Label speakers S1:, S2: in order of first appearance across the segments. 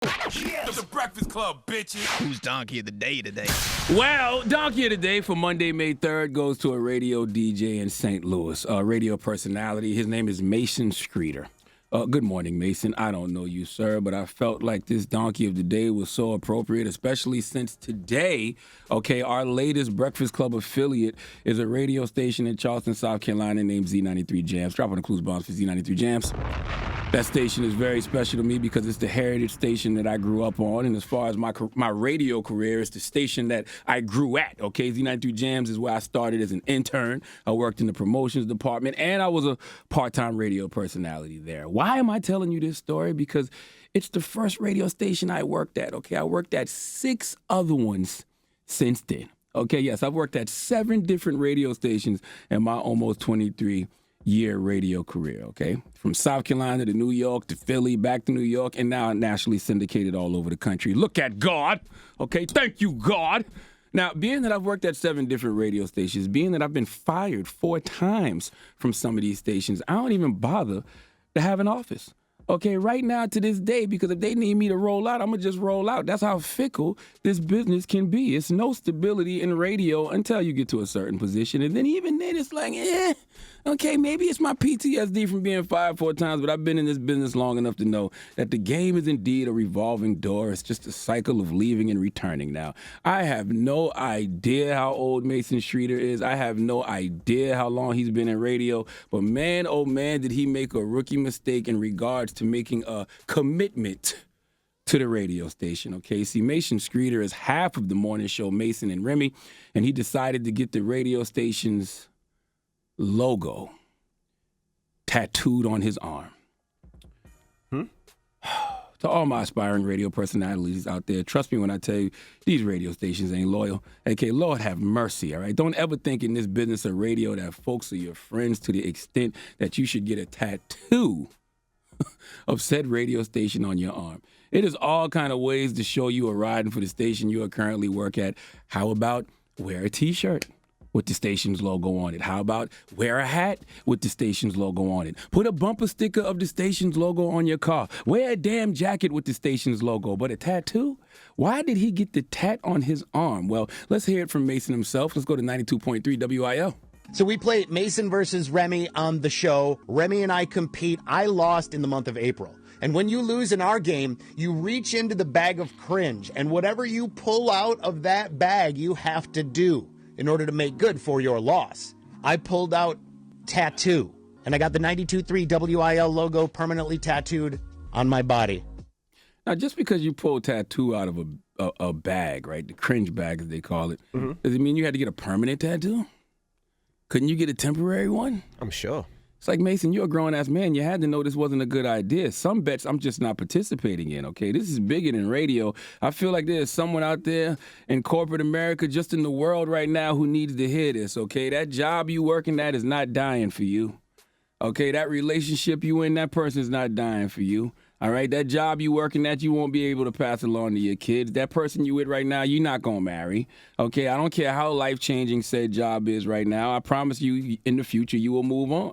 S1: Yeah. The Breakfast Club, bitches.
S2: Who's Donkey of the Day today?
S3: Well, Donkey of the Day for Monday, May 3rd goes to a radio DJ in St. Louis, a radio personality. His name is Mason Streeter. Good morning, Mason. I don't know you, sir, but I felt like this Donkey of the Day was so appropriate, especially since today, okay, our latest Breakfast Club affiliate is a radio station in Charleston, South Carolina named Z93 Jams. Drop on the clues bombs for Z93 Jams. That station is very special to me because it's the heritage station that I grew up on. And as far as my radio career, it's the station that I grew at, okay? Z93 Jams is where I started as an intern. I worked in the promotions department, and I was a part-time radio personality there. Why am I telling you this story? Because it's the first radio station I worked at, okay? I worked at 6 other ones since then. Okay, yes, I've worked at 7 different radio stations in my almost 23-year radio career, okay? From South Carolina to New York to Philly, back to New York, and now nationally syndicated all over the country. Look at God, okay? Thank you, God. Now, being that I've worked at 7 different radio stations, being that I've been fired 4 times from some of these stations, I don't even bother to have an office. Okay, right now to this day, because if they need me to roll out, I'm going to just roll out. That's how fickle this business can be. It's no stability in radio until you get to a certain position. And then even then, it's like, okay, maybe it's my PTSD from being fired 4 times, but I've been in this business long enough to know that the game is indeed a revolving door. It's just a cycle of leaving and returning now. I have no idea how old Mason Streeter is. I have no idea how long he's been in radio. But man, oh man, did he make a rookie mistake in regards to making a commitment to the radio station, okay? See, Mason Streeter is half of the morning show Mason and Remy, and he decided to get the radio station's logo tattooed on his arm. To all my aspiring radio personalities out there, trust me when I tell you, these radio stations ain't loyal. Okay, Lord have mercy, all right? Don't ever think in this business of radio that folks are your friends to the extent that you should get a tattoo of said radio station on your arm. It is all kind of ways to show you are riding for the station you are currently work at. How about wear a T-shirt with the station's logo on it? How about wear a hat with the station's logo on it? Put a bumper sticker of the station's logo on your car. Wear a damn jacket with the station's logo. But a tattoo? Why did he get the tat on his arm? Well, let's hear it from Mason himself. Let's go to 92.3 WIL.
S4: So we play Mason versus Remy on the show. Remy and I compete. I lost in the month of April. And when you lose in our game, you reach into the bag of cringe. And whatever you pull out of that bag, you have to do in order to make good for your loss. I pulled out tattoo, and I got the 92.3 WIL logo permanently tattooed on my body.
S3: Now, just because you pull tattoo out of a bag, right, the cringe bag as they call it, does it mean you had to get a permanent tattoo? Couldn't you get a temporary one?
S2: I'm sure.
S3: It's like, Mason, you're a grown-ass man. You had to know this wasn't a good idea. Some bets I'm just not participating in, okay? This is bigger than radio. I feel like there's someone out there in corporate America, just in the world right now, who needs to hear this, okay? That job you working at is not dying for you, okay? That relationship you in, that person's not dying for you, all right? That job you working at, you won't be able to pass along to your kids. That person you with right now, you're not going to marry, okay? I don't care how life-changing said job is right now. I promise you, in the future, you will move on.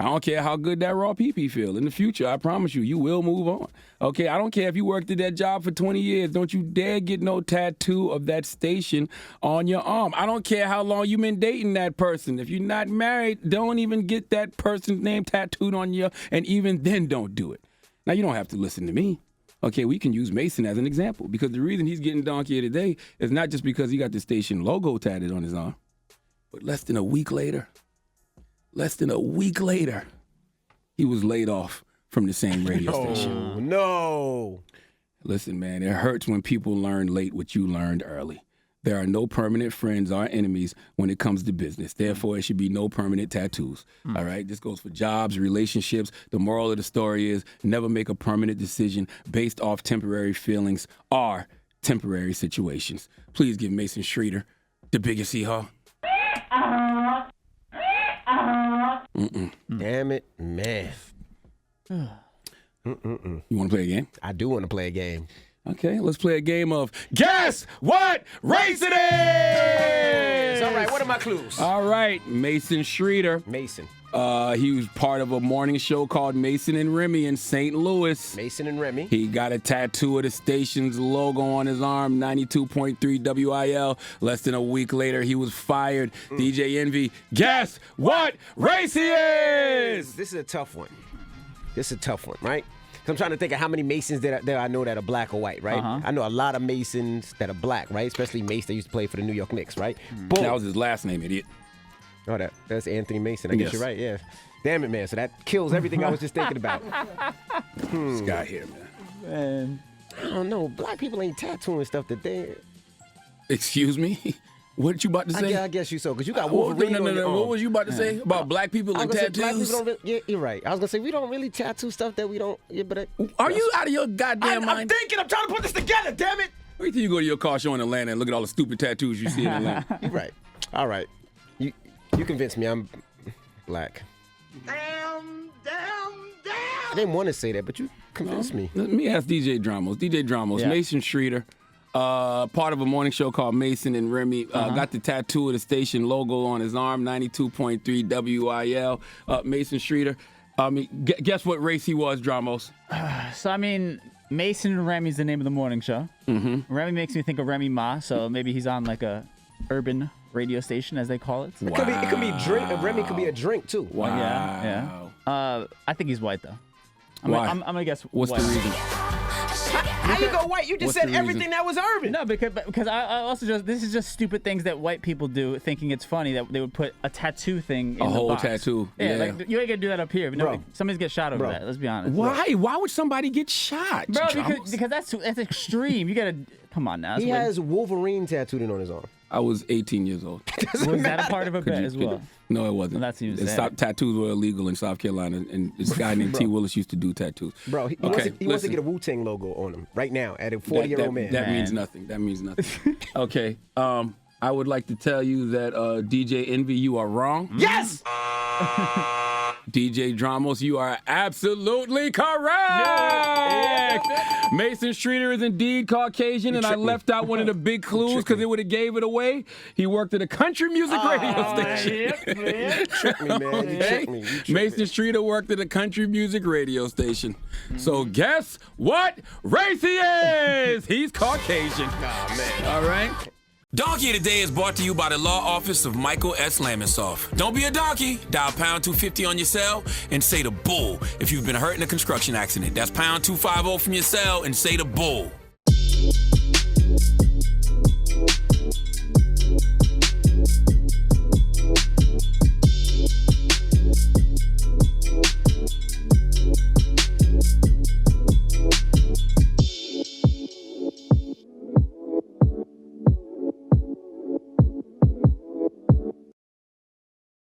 S3: I don't care how good that raw pee-pee feel. In the future, I promise you, you will move on. Okay, I don't care if you worked at that job for 20 years. Don't you dare get no tattoo of that station on your arm. I don't care how long you've been dating that person. If you're not married, don't even get that person's name tattooed on you, and even then don't do it. Now, you don't have to listen to me. Okay, we can use Mason as an example, because the reason he's getting donkey today is not just because he got the station logo tatted on his arm, but less than a week later, he was laid off from the same radio station.
S2: No.
S3: Listen, man, it hurts when people learn late what you learned early. There are no permanent friends or enemies when it comes to business. Therefore, it should be no permanent tattoos. All right? This goes for jobs, relationships. The moral of the story is never make a permanent decision based off temporary feelings or temporary situations. Please give Mason Streeter the biggest hee-haw.
S2: Damn it, man.
S3: You want to play a game?
S2: I do want to play a game.
S3: Okay, let's play a game of Guess What Race It Is!
S2: All right, what are my clues?
S3: All right, Mason Streeter.
S2: Mason.
S3: He was part of a morning show called Mason and Remy in St. Louis.
S2: Mason and Remy.
S3: He got a tattoo of the station's logo on his arm, 92.3 WIL. Less than a week later, he was fired. DJ Envy, guess what race he is?
S2: This is a tough one. Right? I'm trying to think of how many Masons that I know that are black or white, right? I know a lot of Masons that are black, right? Especially Mace that used to play for the New York Knicks, right? Boom.
S3: That was his last name, idiot.
S2: Oh, that's Anthony Mason. I guess you're right, yeah. Damn it, man. So that kills everything I was just thinking about.
S3: This guy here, man.
S2: I don't know. Black people ain't tattooing stuff that they...
S3: Excuse me? What you about to say?
S2: I guess you so, because you got Wolverine on your arm.
S3: What was you about to say about black people and tattoos?
S2: Black people don't really, yeah, you're right. I was going to say, we don't really tattoo stuff that we don't... Yeah, but
S3: Are you out of your goddamn mind?
S2: I'm thinking. I'm trying to put this together, damn it.
S3: Wait till you go to your car show in Atlanta and look at all the stupid tattoos you see in Atlanta.
S2: You're right. All right. You convinced me I'm black.
S5: Damn.
S2: I didn't want to say that, but you convinced me.
S3: Let me ask DJ Dramos. DJ Dramos, Mason Streeter, part of a morning show called Mason and Remy, got the tattoo of the station logo on his arm, 92.3 WIL. Mason Streeter, guess what race he was, Dramos?
S6: So, Mason and Remy's the name of the morning show. Remy makes me think of Remy Ma, so maybe he's on like a urban radio station, as they call it.
S2: It could be drink. Remy could be a drink too.
S3: Wow.
S6: Yeah. I think he's white though.
S3: Why?
S6: I'm gonna guess.
S3: What's
S6: white.
S3: the reason?
S2: How you go white? You just
S3: What's
S2: said
S3: the
S2: everything
S3: reason?
S2: that was urban.
S6: No, because I also this is just stupid things that white people do, thinking it's funny that they would put a tattoo thing in
S3: A
S6: the
S3: whole
S6: box.
S3: tattoo.
S6: Yeah,
S3: Yeah.
S6: like you ain't gonna do that up here. But
S2: Bro.
S6: Somebody's get shot over that. Let's be honest.
S3: Why? Why would somebody get shot?
S6: Bro,
S3: Dramos?
S6: because that's extreme. You gotta come on now. That's
S2: He
S6: what-
S2: has Wolverine tattooed on his arm.
S3: I was 18 years old.
S6: was that a part of a bet as well?
S3: No, it wasn't.
S6: Well, that seems sad.
S3: Stop, tattoos were illegal in South Carolina, and this guy named T. Willis used to do tattoos.
S2: Bro, he wants to get a Wu-Tang logo on him right now at a 40-year-old man.
S3: That means nothing. That means nothing. Okay. I would like to tell you that DJ Envy, you are wrong.
S2: Yes!
S3: DJ Dramos, you are absolutely correct. Mason Streeter is indeed Caucasian, and I left out one of the big clues because it would have gave it away. He worked at a country music radio station.
S2: You tricked me, man. You tricked me.
S3: Mason Streeter worked at a country music radio station. So guess what race he is? He's Caucasian.
S2: Oh, man.
S3: All right.
S1: Donkey of the Day is brought to you by the law office of Michael S. Lamonsoff. Don't be a donkey. Dial pound 250 on your cell and say the bull if you've been hurt in a construction accident. That's pound 250 from your cell and say the bull.